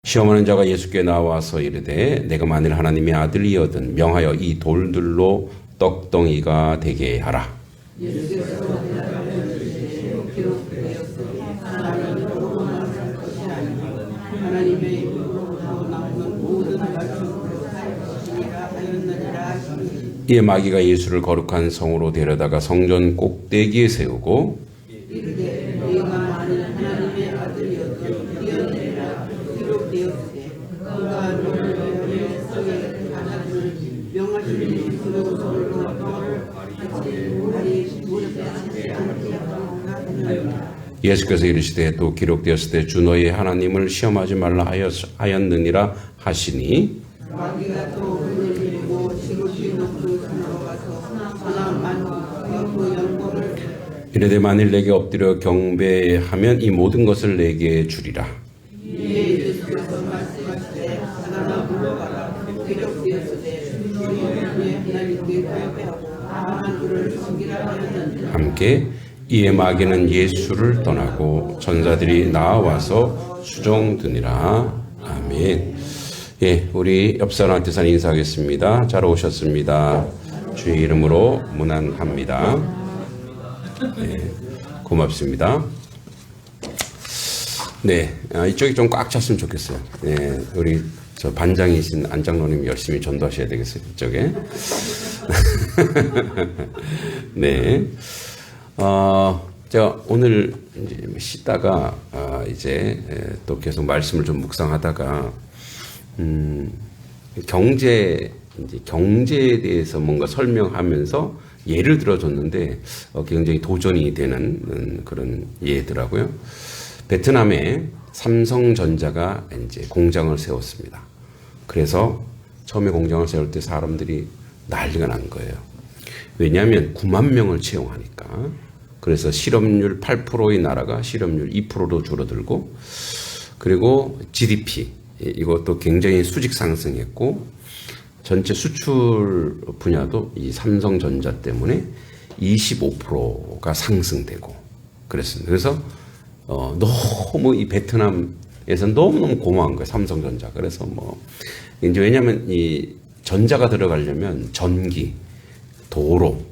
시험하는 자가 예수께 나와서 이르되 내가 만일 하나님의 아들이거든 명하여 이 돌들로 떡덩이가 되게 하라. 이에 마귀가 예수를 거룩한 성으로 데려다가 성전 꼭대기에 세우고 예수께서 이르시되 또 기록되었을 때 주 너희 하나님을 시험하지 말라 하였느니라 하시니 이르되 만일 내게 엎드려 경배하면 이 모든 것을 내게 주리라. 함께 이에 마귀는 예수를 떠나고 천사들이 나와서 수종드니라. 아멘. 예, 우리 옆 사람한테서 인사하겠습니다. 잘 오셨습니다. 주의 이름으로 문안합니다. 네, 고맙습니다. 네, 이쪽이 좀 꽉 찼으면 좋겠어요. 네, 우리 저 반장이신 안장로님 열심히 전도하셔야 되겠어요. 이쪽에. 네. 제가 오늘 이제 쉬다가 이제 또 계속 말씀을 좀 묵상하다가 경제에 대해서 뭔가 설명하면서 예를 들어줬는데 굉장히 도전이 되는 그런 예더라고요. 베트남에 삼성전자가 이제 공장을 세웠습니다. 그래서 처음에 공장을 세울 때 사람들이 난리가 난 거예요. 왜냐하면 9만 명을 채용하니까. 그래서 실업률 8%의 나라가 실업률 2%로 줄어들고, 그리고 GDP 이것도 굉장히 수직 상승했고, 전체 수출 분야도 이 삼성전자 때문에 25%가 상승되고 그랬습니다. 그래서 너무 이 베트남에서 너무너무 고마운 거예요, 삼성전자. 그래서 뭐 이제 왜냐하면 이 전자가 들어가려면 전기, 도로,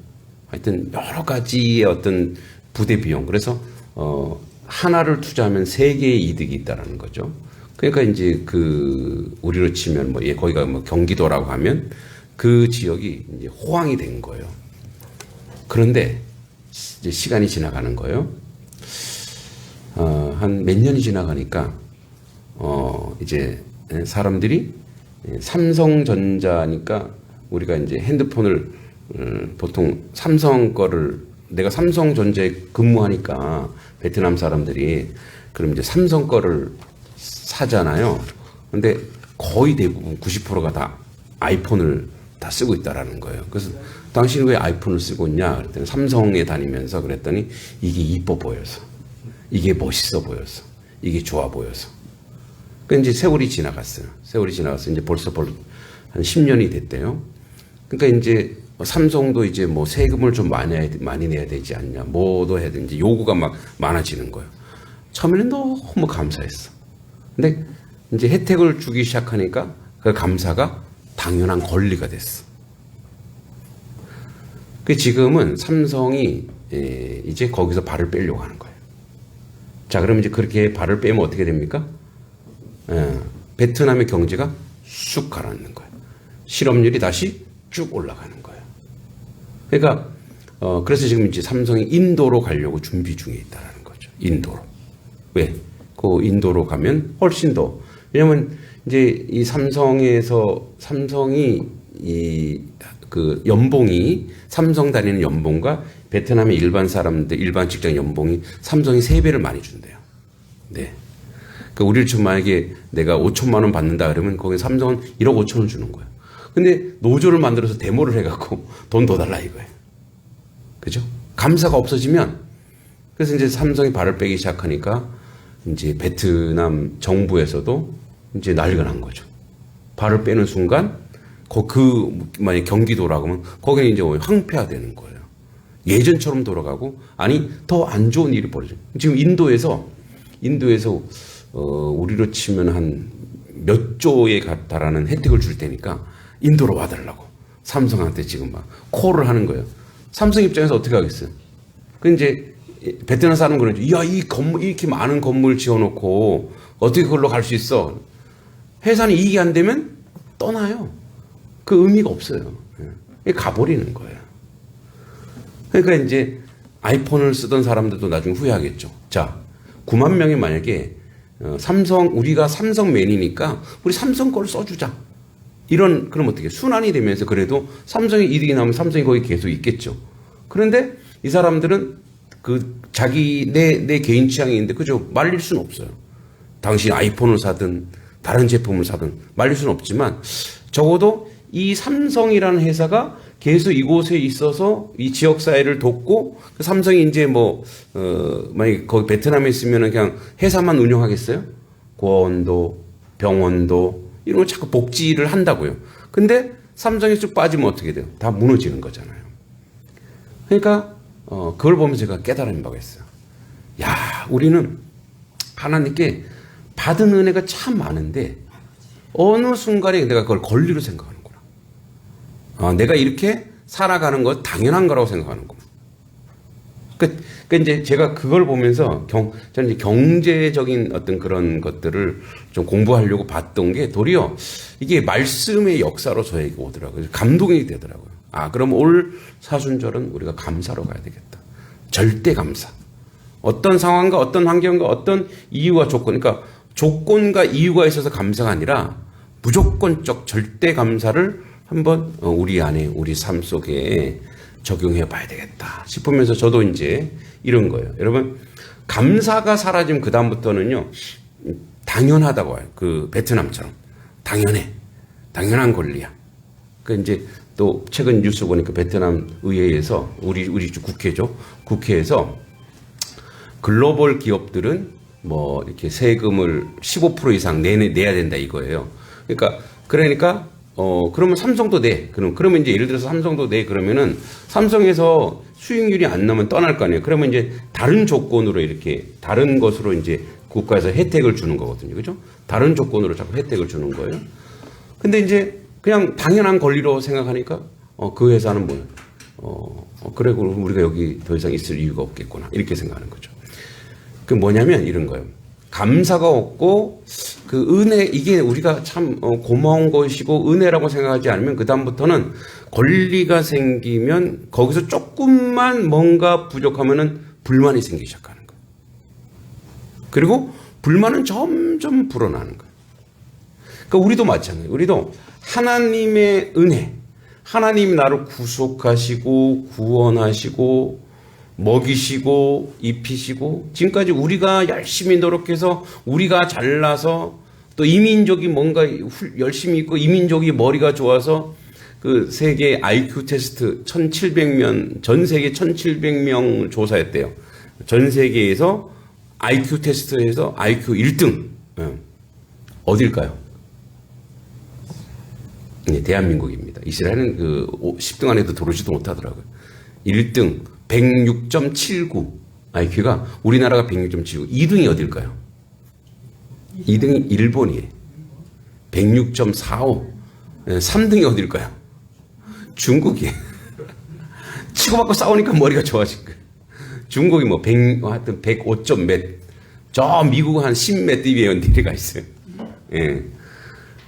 하여튼 여러 가지의 어떤 부대 비용. 그래서 하나를 투자하면 3개의 이득이 있다라는 거죠. 그러니까 이제 우리로 치면 거기가 경기도라고 하면 그 지역이 이제 호황이 된 거예요. 그런데 이제 시간이 지나가는 거예요. 한 몇 년이 지나가니까 이제 사람들이 삼성전자니까 우리가 이제 핸드폰을 보통 삼성 거를 내가 삼성전자에 근무하니까 베트남 사람들이 그럼 이제 삼성 거를 사잖아요. 근데 거의 대부분 90%가 다 아이폰을 다 쓰고 있다라는 거예요. 그래서 당신이 왜 아이폰을 쓰고 있냐 그랬더니 삼성에 다니면서 그랬더니 이게 이뻐 보여서, 이게 멋있어 보여서, 이게 좋아 보여서. 그 이제 세월이 지나갔어요. 세월이 지나가서 이제 벌써 한 10년이 됐대요. 그러니까 이제 삼성도 이제 뭐 세금을 좀 많이 내야 되지 않냐, 뭐도 해야 되는지 요구가 막 많아지는 거예요. 처음에는 너무 감사했어. 근데 이제 혜택을 주기 시작하니까 그 감사가 당연한 권리가 됐어. 그 지금은 삼성이 이제 거기서 발을 빼려고 하는 거예요. 자, 그럼 이제 그렇게 발을 빼면 어떻게 됩니까? 베트남의 경제가 쑥 가라앉는 거예요. 실업률이 다시 쭉 올라가는 거예요. 그러니까 그래서 지금 이제 삼성이 인도로 가려고 준비 중에 있다라는 거죠. 인도로. 왜? 그 인도로 가면 훨씬 더, 왜냐면 이제 이 삼성이 연봉이 삼성 다니는 연봉과 베트남의 일반 사람들 일반 직장 연봉이 삼성이 3배를 많이 준대요. 네. 그 우리를 좀 만약에 내가 5천만 원 받는다 그러면 거기 삼성은 1억 5천 원 주는 거예요. 근데 노조를 만들어서 데모를 해갖고 돈 더 달라 이거예요. 그죠? 감사가 없어지면, 그래서 이제 삼성이 발을 빼기 시작하니까 이제 베트남 정부에서도 이제 난리가 난 거죠. 발을 빼는 순간 만약 경기도라고 하면 거기는 이제 황폐화되는 거예요. 예전처럼 돌아가고, 아니 더 안 좋은 일이 벌어져요. 지금 인도에서 우리로 치면 한 몇 조에 달하는 혜택을 줄 테니까 인도로 와달라고 삼성한테 지금 막 콜을 하는 거예요. 삼성 입장에서 어떻게 하겠어요? 그 이제 베트남 사람 그러죠. 야, 이 건물 이렇게 많은 건물 지어놓고 어떻게 그걸로 갈 수 있어? 회사는 이익이 안 되면 떠나요. 그 의미가 없어요. 가버리는 거예요. 그러니까 이제 아이폰을 쓰던 사람들도 나중에 후회하겠죠. 자, 9만 명이 만약에 우리가 삼성맨이니까 우리 삼성 걸 써주자. 그럼 어떻게 순환이 되면서 그래도 삼성의 이득이 나오면 삼성이 거기 계속 있겠죠. 그런데 이 사람들은 내 개인 취향이 있는데 그죠? 말릴 수는 없어요. 당신 아이폰을 사든 다른 제품을 사든 말릴 수는 없지만 적어도 이 삼성이라는 회사가 계속 이곳에 있어서 이 지역 사회를 돕고 삼성이 이제 만약에 거기 베트남에 있으면 그냥 회사만 운영하겠어요? 고원도 병원도 이런 거 자꾸 복지를 한다고요. 근데 삼성이 쭉 빠지면 어떻게 돼요? 다 무너지는 거잖아요. 그러니까 그걸 보면서 제가 깨달은 바가 있어요. 야, 우리는 하나님께 받은 은혜가 참 많은데 어느 순간에 내가 그걸 권리로 생각하는구나. 내가 이렇게 살아가는 거 당연한 거라고 생각하는구나. 그러니까 이제 제가 그걸 보면서 저는 이제 경제적인 어떤 그런 것들을 좀 공부하려고 봤던 게 도리어 이게 말씀의 역사로 저에게 오더라고요. 감동이 되더라고요. 그럼 올 사순절은 우리가 감사로 가야 되겠다. 절대 감사. 어떤 상황과 어떤 환경과 어떤 이유와 조건, 그러니까 조건과 이유가 있어서 감사가 아니라 무조건적 절대 감사를 한번 우리 안에 우리 삶 속에 적용해 봐야 되겠다 싶으면서 저도 이제 이런 거예요. 여러분, 감사가 사라지면 그다음부터는요, 당연하다고 해요. 그 베트남처럼. 당연해. 당연한 권리야. 그 이제 또 최근 뉴스 보니까 베트남 의회에서 우리 국회죠. 국회에서 글로벌 기업들은 이렇게 세금을 15% 이상 내야 된다 이거예요. 그러니까 그러면 삼성도 내. 그러면 이제 예를 들어서 삼성도 내. 그러면은 삼성에서 수익률이 안 나면 떠날 거 아니에요. 그러면 이제 다른 조건으로 이렇게 다른 것으로 이제 국가에서 혜택을 주는 거거든요. 그죠? 다른 조건으로 자꾸 혜택을 주는 거예요. 근데 이제 그냥 당연한 권리로 생각하니까 그 회사는 뭐예요? 그래, 그럼 우리가 여기 더 이상 있을 이유가 없겠구나. 이렇게 생각하는 거죠. 그 뭐냐면 이런 거예요. 감사가 없고 그 은혜, 이게 우리가 참 고마운 것이고 은혜라고 생각하지 않으면 그다음부터는 권리가 생기면 거기서 조금만 뭔가 부족하면은 불만이 생기기 시작하는 거예요. 그리고 불만은 점점 불어나는 거예요. 그러니까 우리도 마찬가지예요. 우리도 하나님의 은혜, 하나님이 나를 구속하시고 구원하시고 먹이시고 입히시고 지금까지 우리가 열심히 노력해서 우리가 잘나서 또 이민족이 뭔가 열심히 있고 이민족이 머리가 좋아서 그 세계 IQ 테스트 1700명, 전 세계 1700명 조사했대요. 전 세계에서 IQ 테스트에서 IQ 1등. 어딜까요? 네, 대한민국입니다. 이스라엘은 그 10등 안에도 들어오지도 못하더라고요. 1등 106.79 IQ가 우리나라가 106.79. 2등이 어딜까요? 2등이 일본이에요. 106.45. 3등이 어딜까요? 중국이에요. 치고받고 싸우니까 머리가 좋아진 거예요. 중국이 하여튼 105점 몇. 저 미국은 한 10몇 위에 내려가 있어요. 예.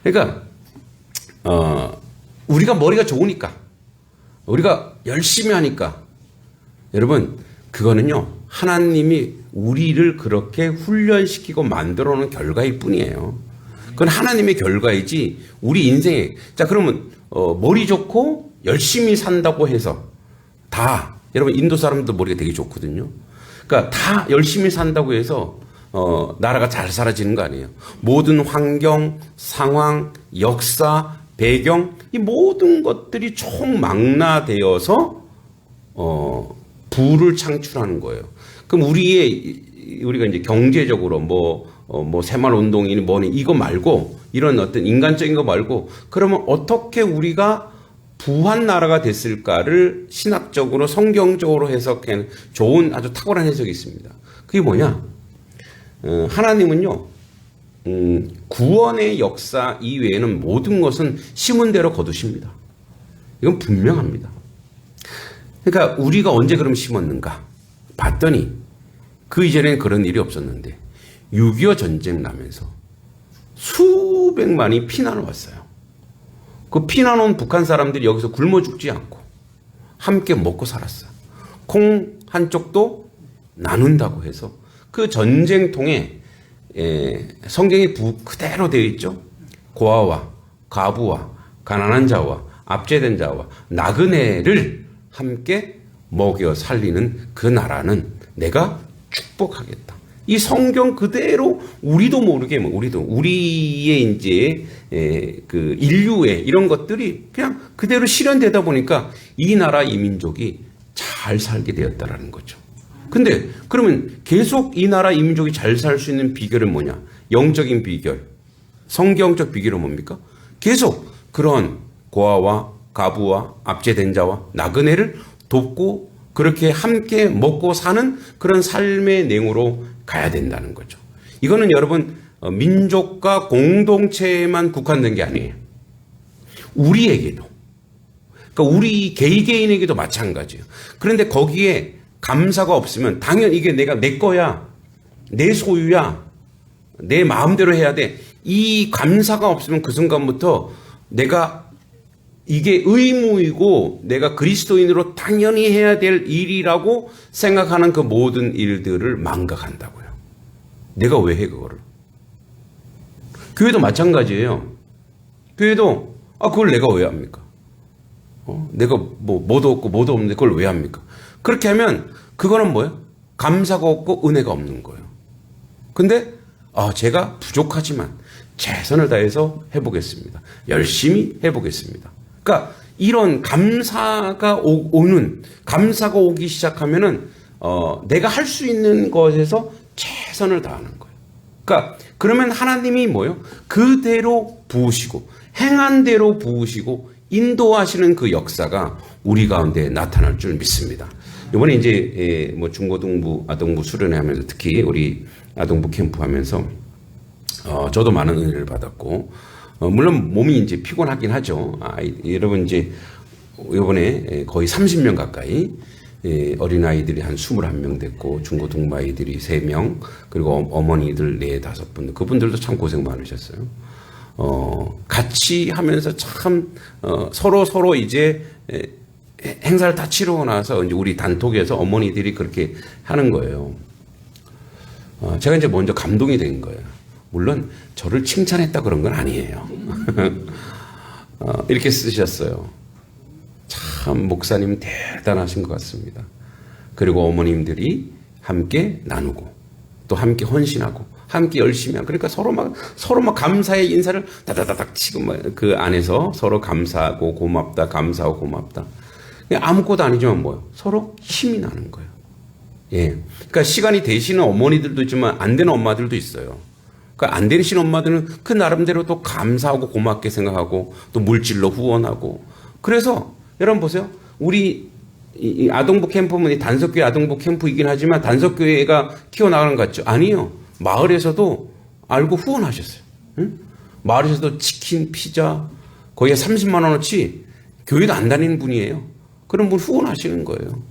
그러니까 우리가 머리가 좋으니까, 우리가 열심히 하니까, 여러분, 그거는요, 하나님이 우리를 그렇게 훈련시키고 만들어 놓은 결과일 뿐이에요. 그건 하나님의 결과이지, 우리 인생에. 자, 그러면, 머리 좋고 열심히 산다고 해서 여러분, 인도 사람도 머리가 되게 좋거든요. 그러니까 다 열심히 산다고 해서, 나라가 잘 살아지는 거 아니에요. 모든 환경, 상황, 역사, 배경, 이 모든 것들이 총망라되어서 부를 창출하는 거예요. 그럼 우리가 이제 경제적으로 새마을 운동이니 뭐니 이거 말고 이런 어떤 인간적인 거 말고 그러면 어떻게 우리가 부한 나라가 됐을까를 신학적으로 성경적으로 해석하는 좋은 아주 탁월한 해석이 있습니다. 그게 뭐냐? 하나님은요, 구원의 역사 이외에는 모든 것은 심은 대로 거두십니다. 이건 분명합니다. 그러니까 우리가 언제 그럼 심었는가 봤더니 그 이전에는 그런 일이 없었는데 6.25 전쟁 나면서 수백만이 피난을 왔어요. 그 피난 온 북한 사람들이 여기서 굶어 죽지 않고 함께 먹고 살았어요. 콩 한 쪽도 나눈다고 해서 그 전쟁통에 성경이 그대로 되어 있죠. 고아와 가부와 가난한 자와 압제된 자와 나그네를 함께 먹여 살리는 그 나라는 내가 축복하겠다. 이 성경 그대로 우리도 모르게 우리의 이제 그 인류의 이런 것들이 그냥 그대로 실현되다 보니까 이 나라 이 민족이 잘 살게 되었다라는 거죠. 근데 그러면 계속 이 나라 이 민족이 잘 살 수 있는 비결은 뭐냐? 영적인 비결, 성경적 비결은 뭡니까? 계속 그런 고아와 가부와 압제된 자와 나그네를 돕고 그렇게 함께 먹고 사는 그런 삶의 내용으로 가야 된다는 거죠. 이거는 여러분 민족과 공동체에만 국한된 게 아니에요. 우리에게도, 그러니까 우리 개개인에게도 마찬가지예요. 그런데 거기에 감사가 없으면 당연히 이게 내 거야, 내 소유야, 내 마음대로 해야 돼. 이 감사가 없으면 그 순간부터 내가 이게 의무이고 내가 그리스도인으로 당연히 해야 될 일이라고 생각하는 그 모든 일들을 망각한다고요. 내가 왜 해 그거를? 교회도 마찬가지예요. 교회도 그걸 내가 왜 합니까? 내가 뭐도 없고 뭐도 없는데 그걸 왜 합니까? 그렇게 하면 그거는 뭐예요? 감사가 없고 은혜가 없는 거예요. 근데 제가 부족하지만 최선을 다해서 해보겠습니다. 열심히 해보겠습니다. 그러니까 이런 감사가 감사가 오기 시작하면은 내가 할 수 있는 것에서 최선을 다하는 거예요. 그러니까 그러면 하나님이 뭐예요? 그대로 부으시고 행한 대로 부으시고 인도하시는 그 역사가 우리 가운데 나타날 줄 믿습니다. 이번에 이제 중고등부 아동부 수련회 하면서 특히 우리 아동부 캠프 하면서 저도 많은 은혜를 받았고 물론 몸이 이제 피곤하긴 하죠. 여러분 이제 이번에 거의 30명 가까이 어린아이들이 한 21명 됐고 중고등부 아이들이 3명 그리고 어머니들 4, 5분 그분들도 참 고생 많으셨어요. 같이 하면서 참 서로 이제 행사를 다 치르고 나서 이제 우리 단톡에서 어머니들이 그렇게 하는 거예요. 제가 이제 먼저 감동이 된 거예요. 물론 저를 칭찬했다 그런 건 아니에요. 이렇게 쓰셨어요. 참 목사님 대단하신 것 같습니다. 그리고 어머님들이 함께 나누고 또 함께 헌신하고 함께 열심히 하고 그러니까 서로 막 감사의 인사를 다다다닥 치고 그 안에서 서로 감사하고 고맙다 감사하고 고맙다. 아무것도 아니지만 뭐예요? 서로 힘이 나는 거예요. 예. 그러니까 시간이 되시는 어머니들도 있지만 안 되는 엄마들도 있어요. 그러니까 안 되시는 엄마들은 그 나름대로 또 감사하고 고맙게 생각하고 또 물질로 후원하고 그래서 여러분 보세요. 우리 이 아동부 캠프는 단석교회 아동부 캠프이긴 하지만 단석교회가 키워나가는 것 같죠? 아니요. 마을에서도 알고 후원하셨어요. 응? 마을에서도 치킨, 피자 거의 30만 원어치 교회도 안 다니는 분이에요. 그런 분 후원하시는 거예요.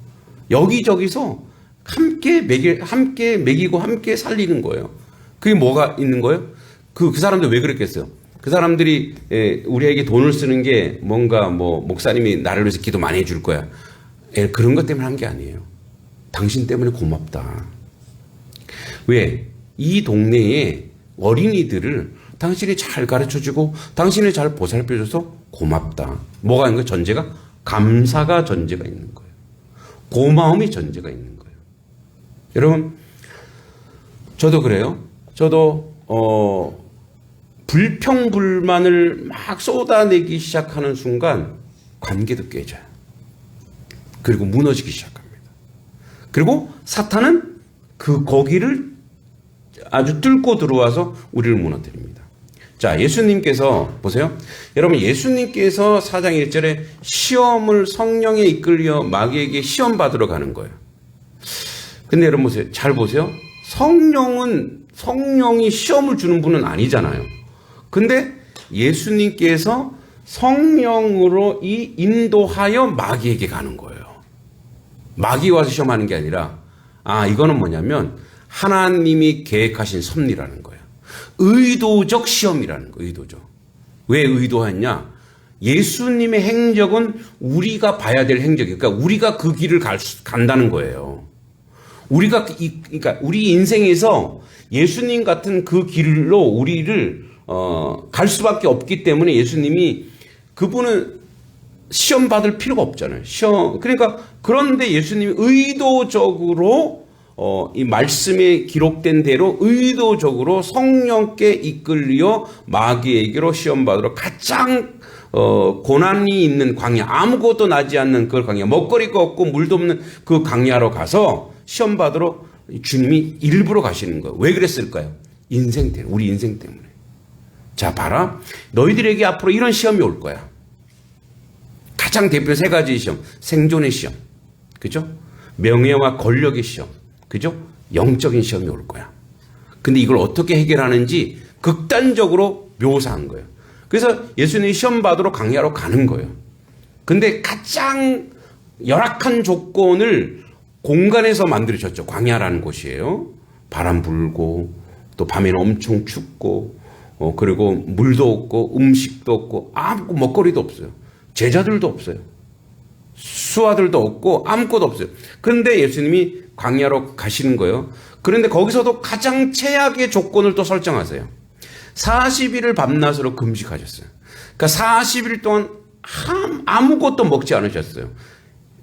여기저기서 함께 먹이고 함께 살리는 거예요. 그게 뭐가 있는 거예요? 그 사람들 왜 그랬겠어요? 그 사람들이 우리에게 돈을 쓰는 게 뭔가 목사님이 나를 위해서 기도 많이 해줄 거야. 그런 것 때문에 한 게 아니에요. 당신 때문에 고맙다. 왜? 이 동네에 어린이들을 당신이 잘 가르쳐주고 당신이 잘 보살펴줘서 고맙다. 뭐가 있는 거예요? 전제가? 감사가 전제가 있는 거예요. 고마움이 전제가 있는 거예요. 여러분, 저도 그래요. 저도 불평불만을 막 쏟아내기 시작하는 순간 관계도 깨져요. 그리고 무너지기 시작합니다. 그리고 사탄은 거기를 아주 뚫고 들어와서 우리를 무너뜨립니다. 자, 예수님께서 보세요. 여러분, 예수님께서 4장 1절에 시험을 성령에 이끌려 마귀에게 시험 받으러 가는 거예요. 근데 여러분 보세요. 잘 보세요. 성령은 성령이 시험을 주는 분은 아니잖아요. 근데 예수님께서 성령으로 이 인도하여 마귀에게 가는 거예요. 마귀 와서 시험하는 게 아니라 이거는 뭐냐면 하나님이 계획하신 섭리라는 거예요. 의도적 시험이라는 거예요. 의도적. 왜 의도했냐? 예수님의 행적은 우리가 봐야 될 행적이에요. 그러니까 우리가 그 길을 간다는 거예요. 그러니까 우리 인생에서 예수님 같은 그 길로 우리를 갈 수밖에 없기 때문에 예수님이 그분은 시험 받을 필요가 없잖아요. 그러니까 그런데 예수님이 의도적으로 이 말씀에 기록된 대로 의도적으로 성령께 이끌려 마귀에게로 시험 받으러 가장 고난이 있는 광야, 아무것도 나지 않는 그 광야, 먹거리가 없고 물도 없는 그 광야로 가서 시험 받으러 주님이 일부러 가시는 거예요. 왜 그랬을까요? 인생 때문에, 우리 인생 때문에. 자, 봐라. 너희들에게 앞으로 이런 시험이 올 거야. 가장 대표 세 가지 시험. 생존의 시험. 그죠? 명예와 권력의 시험. 그죠? 영적인 시험이 올 거야. 근데 이걸 어떻게 해결하는지 극단적으로 묘사한 거예요. 그래서 예수님이 시험 받으러 광야로 가는 거예요. 근데 가장 열악한 조건을 공간에서 만들어졌죠. 광야라는 곳이에요. 바람 불고 또 밤에는 엄청 춥고 그리고 물도 없고 음식도 없고 아무 먹거리도 없어요. 제자들도 없어요. 수하들도 없고 아무것도 없어요. 그런데 예수님이 광야로 가시는 거예요. 그런데 거기서도 가장 최악의 조건을 또 설정하세요. 40일을 밤낮으로 금식하셨어요. 그러니까 40일 동안 아무것도 먹지 않으셨어요.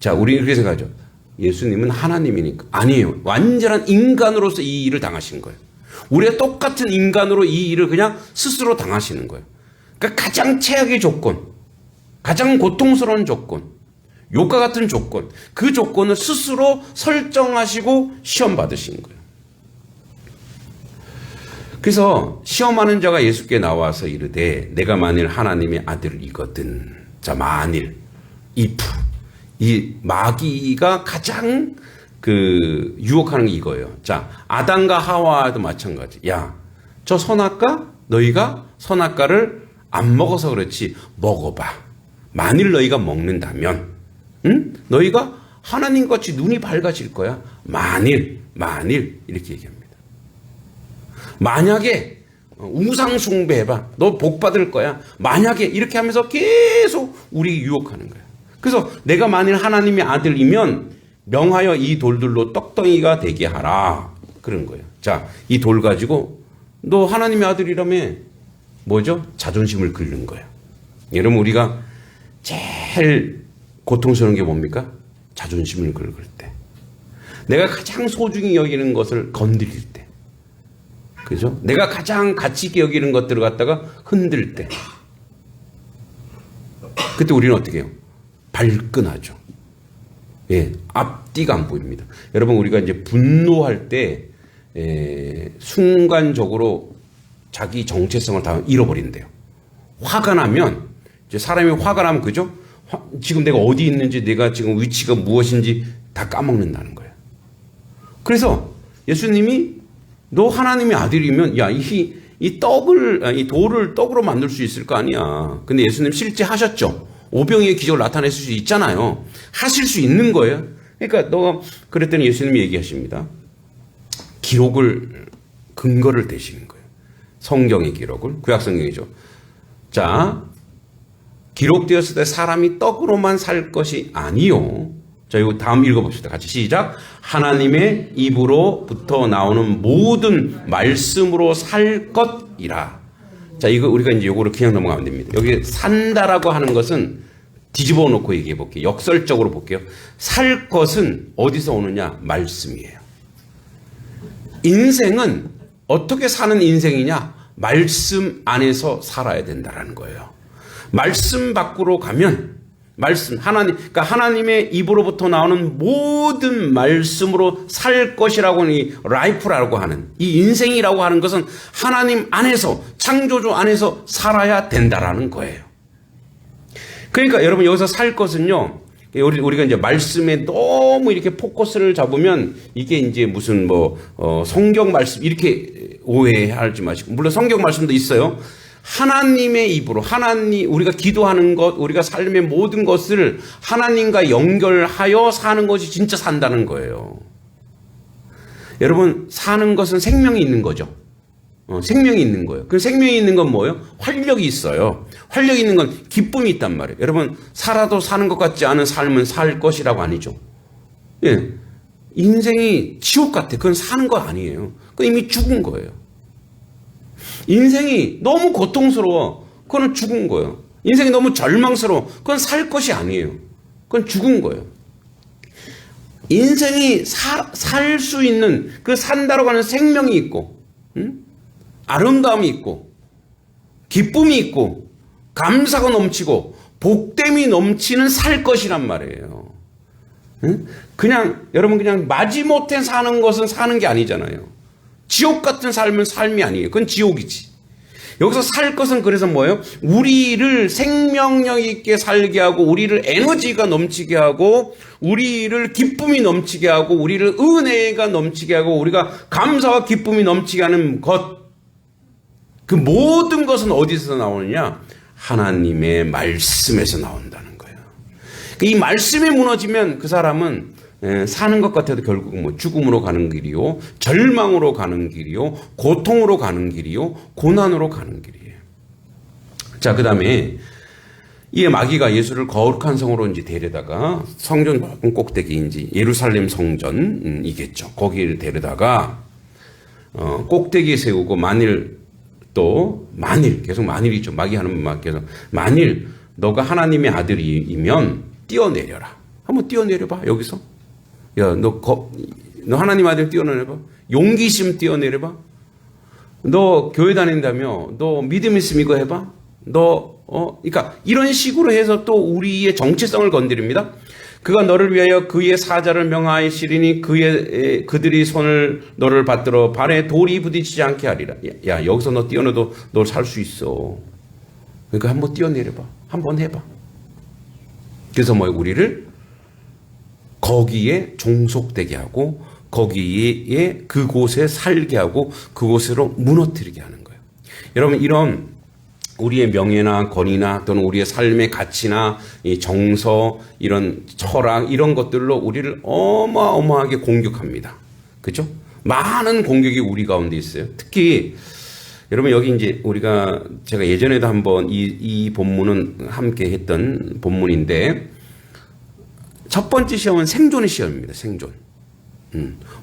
자, 우리 이렇게 생각하죠. 예수님은 하나님이니까. 아니에요. 완전한 인간으로서 이 일을 당하신 거예요. 우리가 똑같은 인간으로 이 일을 그냥 스스로 당하시는 거예요. 그러니까 가장 최악의 조건, 가장 고통스러운 조건, 욕과 같은 조건, 그 조건을 스스로 설정하시고 시험 받으신 거예요. 그래서 시험하는 자가 예수께 나와서 이르되 내가 만일 하나님의 아들이거든. 자, 만일, if. 이 마귀가 가장 유혹하는 게 이거예요. 자, 아담과 하와도 마찬가지. 야, 저 선악과 너희가 선악과를 안 먹어서 그렇지 먹어봐. 만일 너희가 먹는다면, 너희가 하나님같이 눈이 밝아질 거야. 만일 이렇게 얘기합니다. 만약에 우상 숭배해봐. 너 복 받을 거야. 만약에 이렇게 하면서 계속 우리 유혹하는 거야. 그래서 내가 만일 하나님의 아들이면 명하여 이 돌들로 떡덩이가 되게 하라. 그런 거예요. 자, 이 돌 가지고 너 하나님의 아들이라며 뭐죠? 자존심을 긁는 거예요. 여러분, 우리가 제일 고통스러운 게 뭡니까? 자존심을 긁을 때. 내가 가장 소중히 여기는 것을 건드릴 때. 그죠? 내가 가장 가치 있게 여기는 것들을 갖다가 흔들 때. 그때 우리는 어떻게 해요? 발끈하죠. 예, 앞뒤가 안 보입니다. 여러분, 우리가 이제 분노할 때, 순간적으로 자기 정체성을 다 잃어버린대요. 화가 나면, 이제 사람이 화가 나면, 그죠? 지금 내가 어디 있는지, 내가 지금 위치가 무엇인지 다 까먹는다는 거예요. 그래서 예수님이 너 하나님의 아들이면, 야, 이 돌을 떡으로 만들 수 있을 거 아니야. 근데 예수님 실제 하셨죠. 오병이의 기적을 나타낼 수 있잖아요. 하실 수 있는 거예요. 그러니까 그랬더니 예수님이 얘기하십니다. 근거를 대시는 거예요. 성경의 기록을. 구약성경이죠. 자, 기록되었을 때 사람이 떡으로만 살 것이 아니요. 자, 이거 다음 읽어봅시다. 같이 시작. 하나님의 입으로부터 나오는 모든 말씀으로 살 것이라. 자, 이거 우리가 이제 요거를 그냥 넘어가면 됩니다. 여기 산다라고 하는 것은 뒤집어 놓고 얘기해 볼게요. 역설적으로 볼게요. 살 것은 어디서 오느냐? 말씀이에요. 인생은 어떻게 사는 인생이냐? 말씀 안에서 살아야 된다라는 거예요. 말씀 밖으로 가면 그러니까 하나님의 입으로부터 나오는 모든 말씀으로 살 것이라고 하는 이 라이프라고 하는 이 인생이라고 하는 것은 하나님 안에서, 창조주 안에서 살아야 된다라는 거예요. 그러니까 여러분, 여기서 살 것은요, 우리가 이제 말씀에 너무 이렇게 포커스를 잡으면 이게 이제 무슨 성경 말씀 이렇게 오해하지 마시고, 물론 성경 말씀도 있어요. 하나님의 입으로 우리가 기도하는 것, 우리가 삶의 모든 것을 하나님과 연결하여 사는 것이 진짜 산다는 거예요. 여러분, 사는 것은 생명이 있는 거죠. 생명이 있는 거예요. 그 생명이 있는 건 뭐예요? 활력이 있어요. 활력이 있는 건 기쁨이 있단 말이에요. 여러분, 살아도 사는 것 같지 않은 삶은 살 것이라고 아니죠. 예. 인생이 지옥 같아. 그건 사는 거 아니에요. 그건 이미 죽은 거예요. 인생이 너무 고통스러워. 그건 죽은 거예요. 인생이 너무 절망스러워. 그건 살 것이 아니에요. 그건 죽은 거예요. 인생이 살 수 있는 그 산다로 가는 생명이 있고, 아름다움이 있고, 기쁨이 있고, 감사가 넘치고, 복됨이 넘치는 살 것이란 말이에요. 여러분 그냥 마지못해 사는 것은 사는 게 아니잖아요. 지옥 같은 삶은 삶이 아니에요. 그건 지옥이지. 여기서 살 것은 그래서 뭐예요? 우리를 생명력 있게 살게 하고, 우리를 에너지가 넘치게 하고, 우리를 기쁨이 넘치게 하고, 우리를 은혜가 넘치게 하고, 우리가 감사와 기쁨이 넘치게 하는 것. 그 모든 것은 어디서 나오느냐? 하나님의 말씀에서 나온다는 거예요. 이 말씀이 무너지면 그 사람은 사는 것 같아도 결국 죽음으로 가는 길이요, 절망으로 가는 길이요, 고통으로 가는 길이요, 고난으로 가는 길이에요. 자, 그 다음에 이 마귀가 예수를 거룩한 성으로 이제 데려다가 성전 높은 꼭대기인지 예루살렘 성전이겠죠. 거기를 데려다가 꼭대기에 세우고 만일 계속 만일이죠. 마귀 하는 말께서 만일 너가 하나님의 아들이면 뛰어내려라. 한번 뛰어내려봐. 여기서. 야, 너 하나님 아들 뛰어내려봐. 용기 있으면 뛰어내려봐. 너 교회 다닌다며. 너 믿음 있으면 이거 해봐. 그러니까 이런 식으로 해서 또 우리의 정체성을 건드립니다. 그가 너를 위하여 그의 사자를 명하시리니 그들이 손을 너를 받들어 발에 돌이 부딪히지 않게 하리라. 야, 여기서 너 뛰어내도 너 살 수 있어. 그러니까 한번 뛰어내려봐. 한번 해봐. 그래서 우리를 거기에 종속되게 하고, 거기에 그곳에 살게 하고, 그곳으로 무너뜨리게 하는 거예요. 여러분, 이런 우리의 명예나 권위나 또는 우리의 삶의 가치나 이 정서, 이런 철학, 이런 것들로 우리를 어마어마하게 공격합니다. 그죠? 많은 공격이 우리 가운데 있어요. 특히 여러분, 여기 이제 제가 예전에도 한번 이 본문은 함께 했던 본문인데, 첫 번째 시험은 생존의 시험입니다. 생존.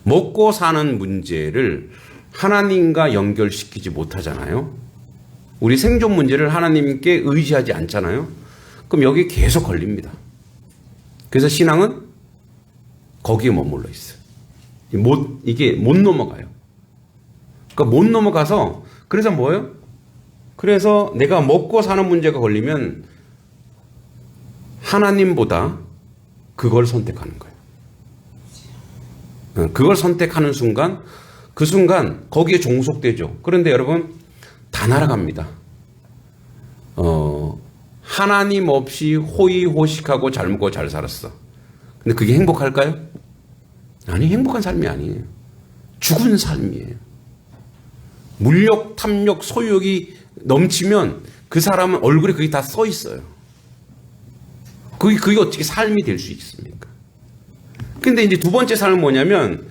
먹고 사는 문제를 하나님과 연결시키지 못하잖아요. 우리 생존 문제를 하나님께 의지하지 않잖아요. 그럼 여기 계속 걸립니다. 그래서 신앙은 거기에 머물러 있어요. 이게 못 넘어가요. 그러니까 못 넘어가서, 그래서 뭐예요? 그래서 내가 먹고 사는 문제가 걸리면 하나님보다 그걸 선택하는 거예요. 그걸 선택하는 순간, 그 순간 거기에 종속되죠. 그런데 여러분, 다 날아갑니다. 하나님 없이 호의호식하고 잘 먹고 잘 살았어. 근데 그게 행복할까요? 아니, 행복한 삶이 아니에요. 죽은 삶이에요. 물욕, 탐욕, 소욕이 넘치면 그 사람은 얼굴에 그게 다 써 있어요. 그게 어떻게 삶이 될 수 있습니까? 근데 이제 두 번째 삶은 뭐냐면,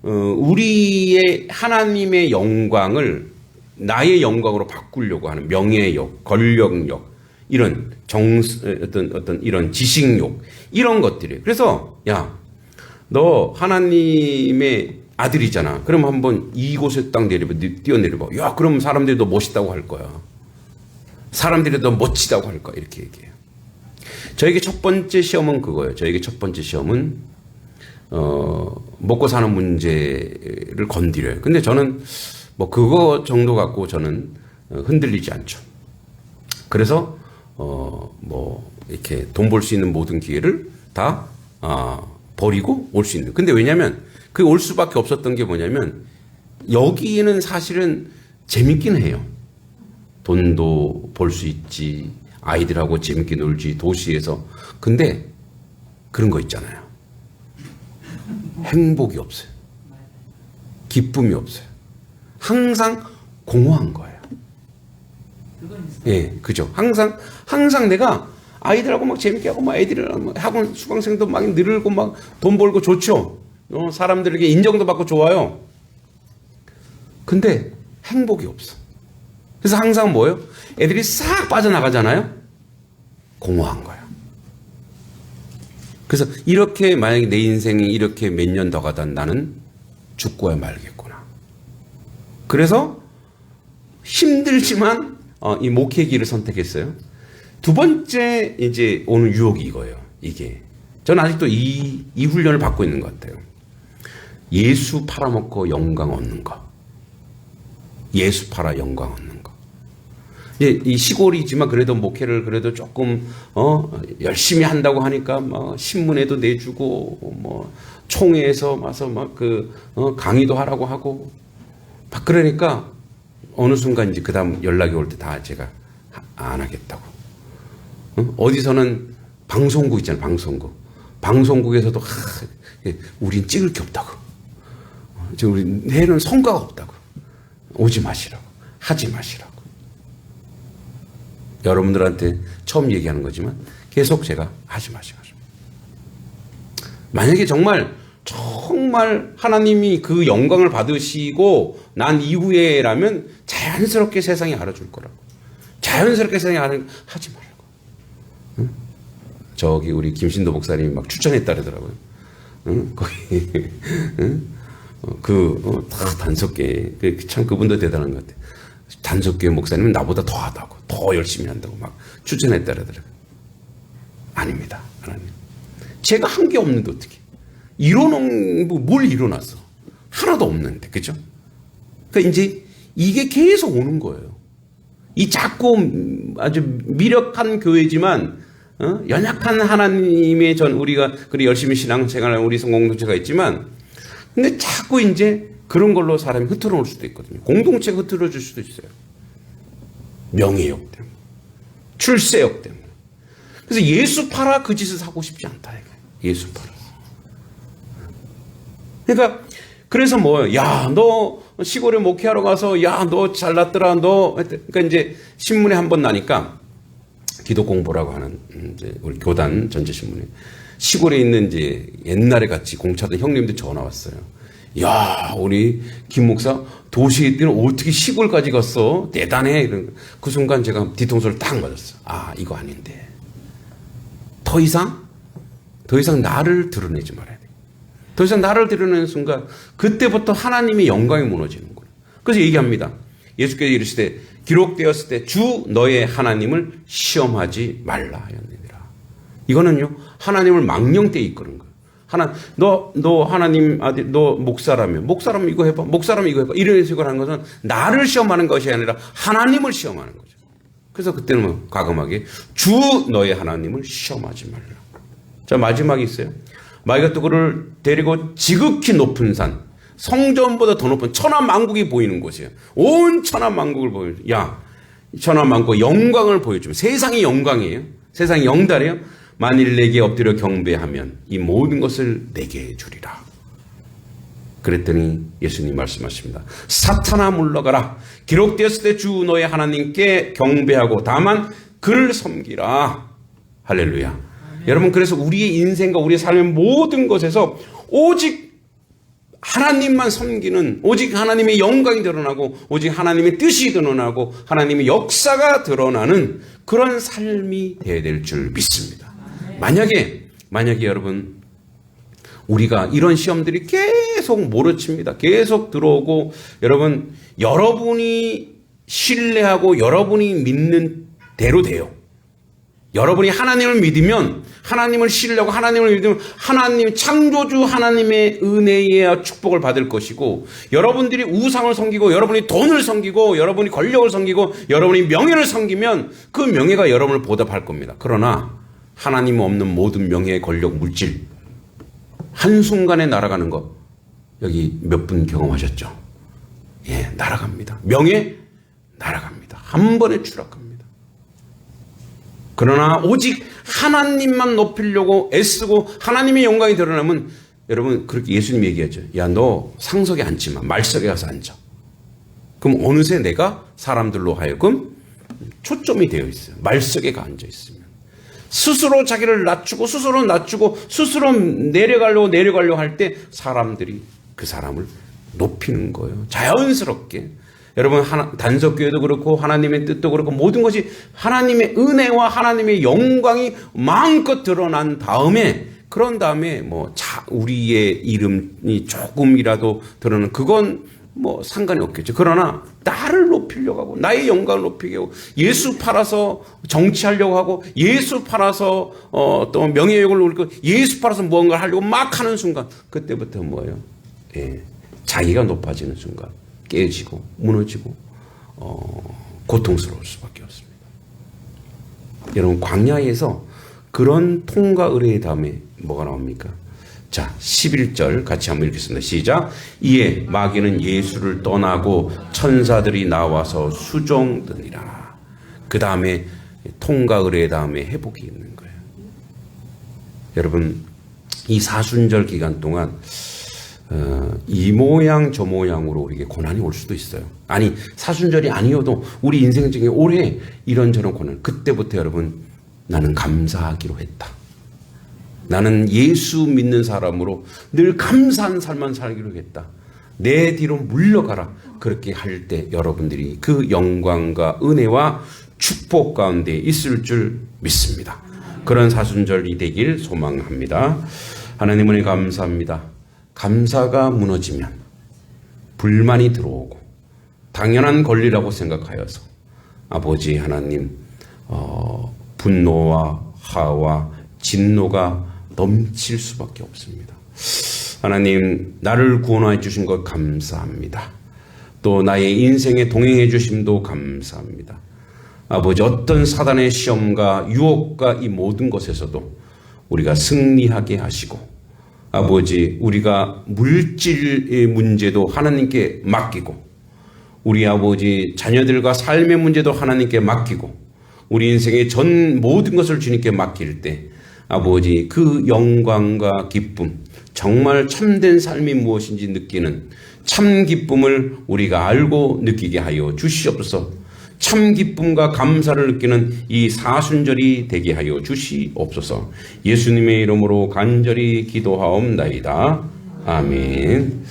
우리의 하나님의 영광을 나의 영광으로 바꾸려고 하는 명예욕, 권력욕, 이런 어떤 이런 지식욕, 이런 것들이에요. 그래서, 야, 너 하나님의 아들이잖아. 그럼 한번 이곳에 딱 뛰어내려봐. 야, 그럼 사람들이 너 멋있다고 할 거야. 사람들이 너 멋지다고 할 거야. 이렇게 얘기해요. 저에게 첫 번째 시험은 그거예요. 저에게 첫 번째 시험은 먹고 사는 문제를 건드려요. 근데 저는 그거 정도 갖고 저는 흔들리지 않죠. 그래서 이렇게 돈 벌 수 있는 모든 기회를 다 버리고 올 수 있는. 근데 왜냐면 그게 올 수밖에 없었던 게 뭐냐면, 여기는 사실은 재밌긴 해요. 돈도 벌 수 있지, 아이들하고 재밌게 놀지, 도시에서. 근데 그런 거 있잖아요. 행복이 없어요. 기쁨이 없어요. 항상 공허한 거예요. 예, 그죠. 항상 내가 아이들하고 막 재밌게 하고 막 애들이랑 학원 수강생도 막 늘고 막 돈 벌고 좋죠. 사람들에게 인정도 받고 좋아요. 근데 행복이 없어. 그래서 항상 뭐예요? 애들이 싹 빠져나가잖아요. 공허한 거예요. 그래서 이렇게 만약에 내 인생이 이렇게 몇 년 더 가다 나는 죽고야 말겠구나. 그래서 힘들지만 이 목회 길을 선택했어요. 두 번째 이제 오는 유혹이 이거예요. 이게 저는 아직도 이 훈련을 받고 있는 것 같아요. 예수 팔아먹고 영광 얻는 거. 예수 팔아 영광 얻는 거. 이 시골이지만 그래도 목회를 그래도 조금 열심히 한다고 하니까 막 신문에도 내주고 뭐 총회에서 와서 막 강의도 하라고 하고 막 그러니까 어느 순간 이제 그다음 연락이 올 때 다 제가 안 하겠다고. 어디서는 방송국 있잖아요. 방송국에서도 우린 찍을 게 없다고. 우리 내는 성과가 없다고. 오지 마시라고. 하지 마시라고. 여러분들한테 처음 얘기하는 거지만 계속 제가 하지 마시라고. 만약에 정말 하나님이 그 영광을 받으시고 난 이후에라면 자연스럽게 세상이 알아줄 거라고. 자연스럽게 세상이 하지 말라고. 응? 저기 우리 김신도 목사님이 막 추천했다 그러더라고요. 응? 거기 응? 다 단속계. 참 그분도 대단한 것 같아요. 단속계 목사님은 나보다 더 하다고, 더 열심히 한다고 막 추천했다 그러더라고요. 아닙니다. 하나님. 제가 한 게 없는데 어떻게. 이뤄놓은, 뭘 이뤄놨어? 하나도 없는데, 그죠? 그러니까 이제 이게 계속 오는 거예요. 이 작고 아주 미력한 교회지만, 연약한 하나님의 우리가 그리 열심히 신앙생활하는 우리 공동체가 있지만, 근데 자꾸 이제 그런 걸로 사람이 흐트러 올 수도 있거든요. 공동체가 흐트러질 수도 있어요. 명예욕 때문에. 출세욕 때문에. 그래서 예수 팔아 그 짓을 하고 싶지 않다. 예수 팔아. 그러니까 그래서 너 시골에 목회하러 가서 너 잘났더라 그러니까 이제 신문에 한 번 나니까 기도 공보라고 하는 이제 우리 교단 전체 신문에 시골에 있는 이제 옛날에 같이 공차던 형님들 전화 왔어요. 우리 김 목사 도시에 있더니 어떻게 시골까지 갔어? 대단해. 그 순간 제가 뒤통수를 딱 맞았어. 이거 아닌데. 더 이상 나를 드러내지 말아야 돼. 더 이상 나를 드러내는 순간 그때부터 하나님의 영광이 무너지는 거예요. 그래서 얘기합니다. 예수께서 이르시되 기록되었을 때 주 너의 하나님을 시험하지 말라 하였느니라. 이거는요 하나님을 망령되이 이끄는 거예요. 너 하나님 아들, 너 목사라면 이거 해봐. 목사라면 이거 해봐. 이런 식으로 하는 것은 나를 시험하는 것이 아니라 하나님을 시험하는 거죠. 그래서 그때는 과감하게 주 너의 하나님을 시험하지 말라. 자, 마지막이 있어요. 마귀가 또 그를 데리고 지극히 높은 산, 성전보다 더 높은 천하만국이 보이는 곳이에요. 온 천하만국을 보여줘. 천하만국 영광을 보여주면 세상이 영광이에요. 세상이 영달이에요. 만일 내게 엎드려 경배하면 이 모든 것을 내게 주리라. 그랬더니 예수님 말씀하십니다. 사탄아 물러가라. 기록되었을 때 주 너의 하나님께 경배하고 다만 그를 섬기라. 할렐루야. 여러분, 그래서 우리의 인생과 우리의 삶의 모든 것에서 오직 하나님만 섬기는, 오직 하나님의 영광이 드러나고 오직 하나님의 뜻이 드러나고 하나님의 역사가 드러나는 그런 삶이 되어야 될 줄 믿습니다. 만약에 여러분 우리가 이런 시험들이 계속 몰아칩니다. 계속 들어오고 여러분이 신뢰하고 여러분이 믿는 대로 돼요. 여러분이 하나님을 믿으면, 하나님을 신뢰하고 하나님을 믿으면 하나님, 창조주 하나님의 은혜의 축복을 받을 것이고, 여러분들이 우상을 섬기고 여러분이 돈을 섬기고 여러분이 권력을 섬기고 여러분이 명예를 섬기면 그 명예가 여러분을 보답할 겁니다. 그러나 하나님 없는 모든 명예, 권력, 물질 한순간에 날아가는 거 여기 몇 분 경험하셨죠? 날아갑니다. 명예 날아갑니다. 한 번에 추락합니다. 그러나 오직 하나님만 높이려고 애쓰고 하나님의 영광이 드러나면 여러분 그렇게 예수님이 얘기하죠. 야, 너 상석에 앉지 마. 말석에 가서 앉아. 그럼 어느새 내가 사람들로 하여금 초점이 되어 있어요. 말석에 가 앉아 있으면. 스스로 자기를 낮추고 스스로 내려가려고 할 때 사람들이 그 사람을 높이는 거예요. 자연스럽게. 여러분 단석교회도 그렇고 하나님의 뜻도 그렇고 모든 것이 하나님의 은혜와 하나님의 영광이 마음껏 드러난 다음에 그런 다음에 우리의 이름이 조금이라도 드러나는 그건 상관이 없겠죠. 그러나 나를 높이려고 하고 나의 영광을 높이려고 하고 예수 팔아서 정치하려고 하고 예수 팔아서 또 명예욕을 누리고 예수 팔아서 무언가를 하려고 막 하는 순간 그때부터 뭐예요? 자기가 높아지는 순간 깨지고 무너지고 고통스러울 수밖에 없습니다. 여러분 광야에서 그런 통과 의뢰의 다음에 뭐가 나옵니까? 자, 11절 같이 한번 읽겠습니다. 시작. 이에 마귀는 예수를 떠나고 천사들이 나와서 수종드니라. 그 다음에 통과 의뢰의 다음에 회복이 있는 거예요. 여러분 이 사순절 기간 동안 이 모양 저 모양으로 우리에게 고난이 올 수도 있어요. 아니 사순절이 아니어도 우리 인생 중에 올해 이런저런 고난, 그때부터 여러분 나는 감사하기로 했다. 나는 예수 믿는 사람으로 늘 감사한 삶만 살기로 했다. 내 뒤로 물러가라. 그렇게 할 때 여러분들이 그 영광과 은혜와 축복 가운데 있을 줄 믿습니다. 그런 사순절이 되길 소망합니다. 하나님 은혜 감사합니다. 감사가 무너지면 불만이 들어오고 당연한 권리라고 생각하여서 아버지 하나님 분노와 화와 진노가 넘칠 수밖에 없습니다. 하나님 나를 구원해 주신 것 감사합니다. 또 나의 인생에 동행해 주심도 감사합니다. 아버지 어떤 사단의 시험과 유혹과 이 모든 것에서도 우리가 승리하게 하시고 아버지 우리가 물질의 문제도 하나님께 맡기고 우리 아버지 자녀들과 삶의 문제도 하나님께 맡기고 우리 인생의 전 모든 것을 주님께 맡길 때 아버지 그 영광과 기쁨 정말 참된 삶이 무엇인지 느끼는 참 기쁨을 우리가 알고 느끼게 하여 주시옵소서. 참 기쁨과 감사를 느끼는 이 사순절이 되게 하여 주시옵소서. 예수님의 이름으로 간절히 기도하옵나이다. 아멘.